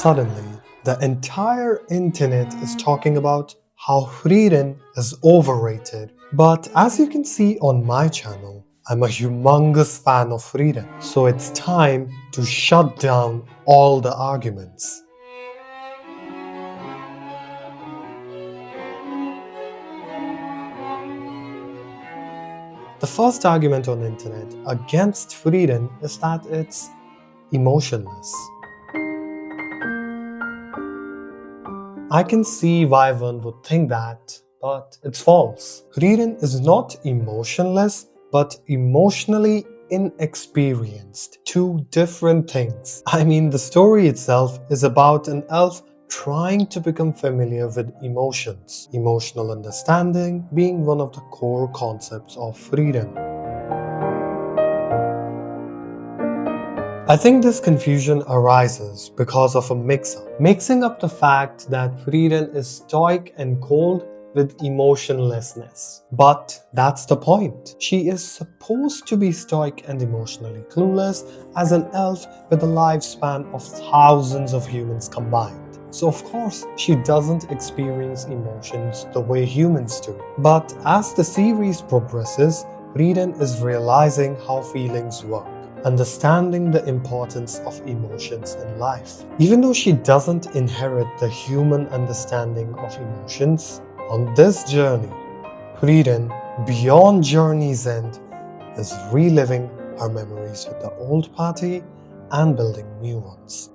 Suddenly, the entire internet is talking about how Frieren is overrated. But as you can see on my channel, I'm a humongous fan of Frieren. So it's time to shut down all the arguments. The first argument on the internet against Frieren is that it's emotionless. I can see why one would think that, but it's false. Frieren is not emotionless, but emotionally inexperienced. Two different things. I mean, the story itself is about an elf trying to become familiar with emotions. Emotional understanding being one of the core concepts of Frieren. I think this confusion arises because of a mix-up. Mixing up the fact that Frieren is stoic and cold with emotionlessness. But that's the point. She is supposed to be stoic and emotionally clueless as an elf with a lifespan of thousands of humans combined. So of course, she doesn't experience emotions the way humans do. But as the series progresses, Frieren is realizing how feelings work, understanding the importance of emotions in life. Even though she doesn't inherit the human understanding of emotions, on this journey, Frieren, beyond journey's end, is reliving her memories with the old party and building new ones.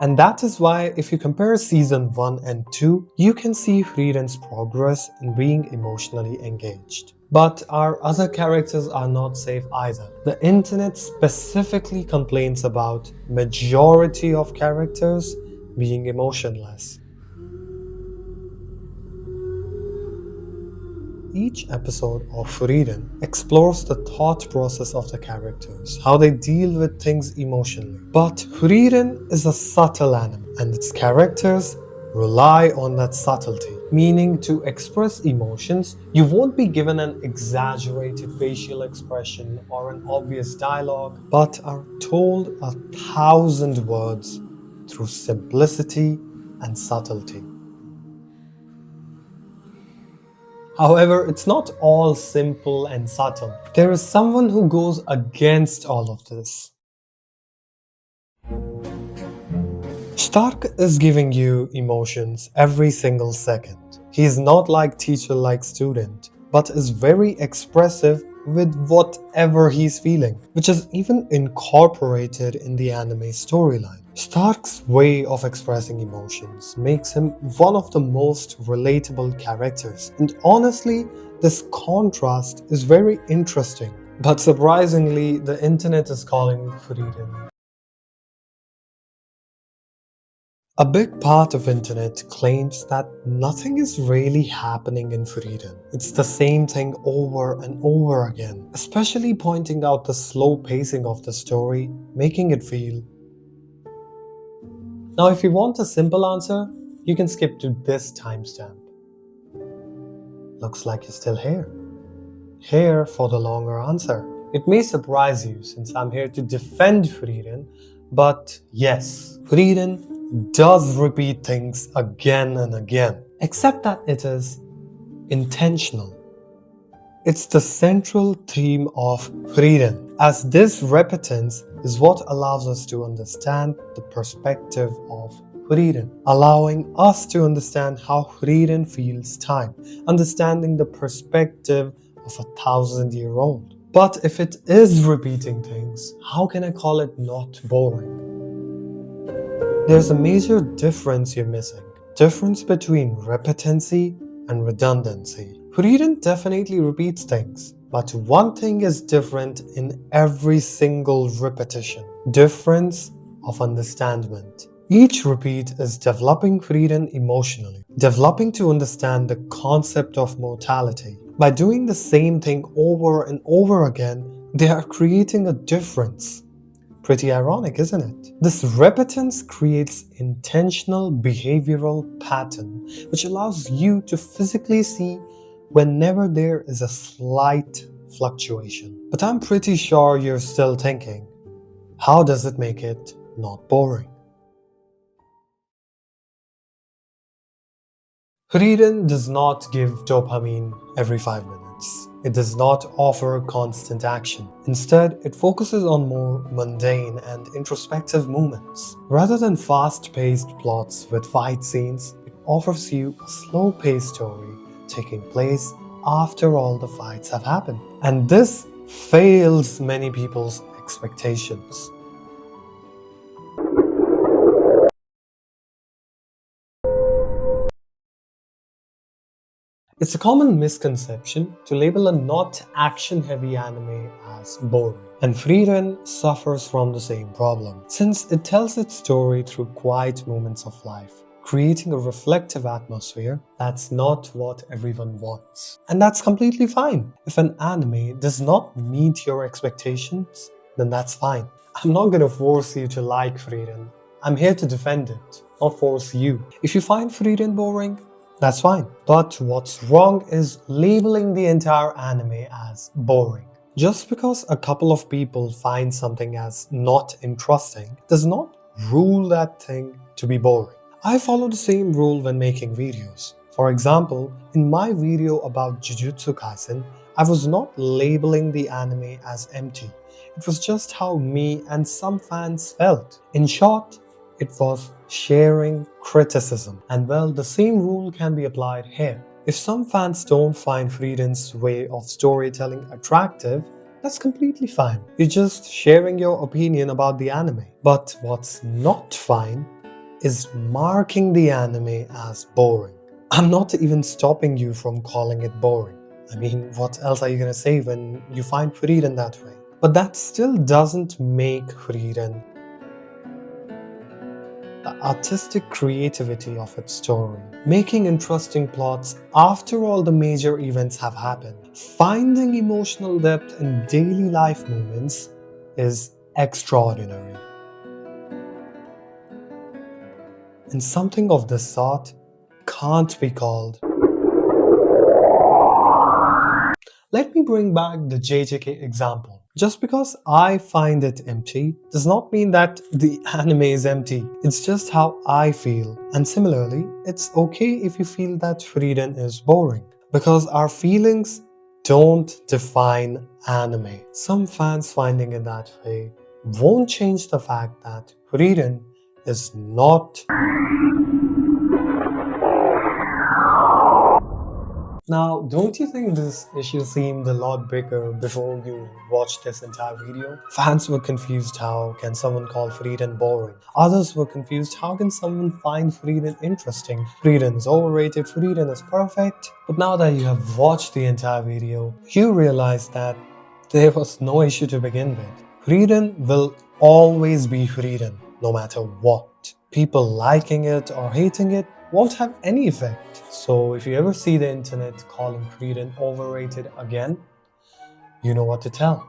And that is why if you compare season 1 and 2, you can see Frieren's progress in being emotionally engaged. But our other characters are not safe either. The internet specifically complains about majority of characters being emotionless. Each episode of Frieren explores the thought process of the characters, how they deal with things emotionally. But Frieren is a subtle anime, and its characters rely on that subtlety, meaning to express emotions, you won't be given an exaggerated facial expression or an obvious dialogue, but are told 1,000 words through simplicity and subtlety. However, it's not all simple and subtle. There is someone who goes against all of this. Stark is giving you emotions every single second. He is not like teacher like student, but is very expressive with whatever he's feeling, which is even incorporated in the anime storyline. Stark's way of expressing emotions makes him one of the most relatable characters, and honestly, this contrast is very interesting. But surprisingly, the internet is calling Frieren. A big part of internet claims that nothing is really happening in Frieren. It's the same thing over and over again, especially pointing out the slow pacing of the story, making it feel. Now if you want a simple answer, you can skip to this timestamp. Looks like you're still here. Here for the longer answer. It may surprise you since I'm here to defend Frieren, but yes, Frieren does repeat things again and again, except that it is intentional. It's the central theme of Frieren, as this repetence is what allows us to understand the perspective of Frieren, allowing us to understand how Frieren feels time, understanding the perspective of 1,000-year-old. But if it is repeating things, how can I call it not boring? There's a major difference you're missing. Difference between repetency and redundancy. Frieren definitely repeats things, but one thing is different in every single repetition. Difference of understandment. Each repeat is developing Frieren emotionally, developing to understand the concept of mortality. By doing the same thing over and over again, they are creating a difference. Pretty ironic, isn't it? This repetence creates intentional behavioral pattern, which allows you to physically see whenever there is a slight fluctuation. But I'm pretty sure you're still thinking, How does it make it not boring? Frieren does not give dopamine every 5 minutes. It does not offer constant action. Instead, it focuses on more mundane and introspective moments. Rather than fast-paced plots with fight scenes, it offers you a slow-paced story taking place after all the fights have happened. And this fails many people's expectations. It's a common misconception to label a not action-heavy anime as boring. And Frieren suffers from the same problem, since it tells its story through quiet moments of life, creating a reflective atmosphere that's not what everyone wants. And that's completely fine. If an anime does not meet your expectations, then that's fine. I'm not gonna force you to like Frieren. I'm here to defend it, not force you. If you find Frieren boring, that's fine. But what's wrong is labeling the entire anime as boring. Just because a couple of people find something as not interesting does not rule that thing to be boring. I follow the same rule when making videos. For example, in my video about Jujutsu Kaisen, I was not labeling the anime as empty. It was just how me and some fans felt. In short, it was sharing criticism. And well, the same rule can be applied here. If some fans don't find Frieren's way of storytelling attractive, that's completely fine. You're just sharing your opinion about the anime. But what's not fine is marking the anime as boring. I'm not even stopping you from calling it boring. I mean, what else are you gonna say when you find Frieren that way? But that still doesn't make Frieren the artistic creativity of its story, making interesting plots after all the major events have happened. Finding emotional depth in daily life moments is extraordinary. And something of this sort can't be called. Let me bring back the JJK example. Just because I find it empty does not mean that the anime is empty. It's just how I feel. And similarly, it's okay if you feel that Frieren is boring. Because our feelings don't define anime. Some fans finding it that way won't change the fact that Frieren is not. Now, don't you think this issue seemed a lot bigger before you watched this entire video? Fans were confused, how can someone call Frieren boring? Others were confused, how can someone find Frieren interesting? Frieren is overrated, Frieren is perfect. But now that you have watched the entire video, you realize that there was no issue to begin with. Frieren will always be Frieren, no matter what. People liking it or hating it won't have any effect. So if you ever see the internet calling Frieren overrated again, you know what to tell.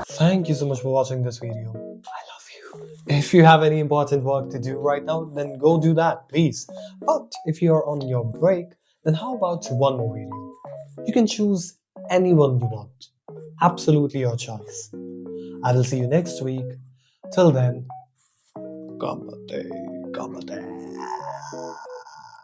Thank you so much for watching this video. I love you. If you have any important work to do right now, then go do that, please. But if you're on your break, then how about one more video? You can choose anyone you want. Absolutely your choice. I will see you next week. Till then, gamate, gamate.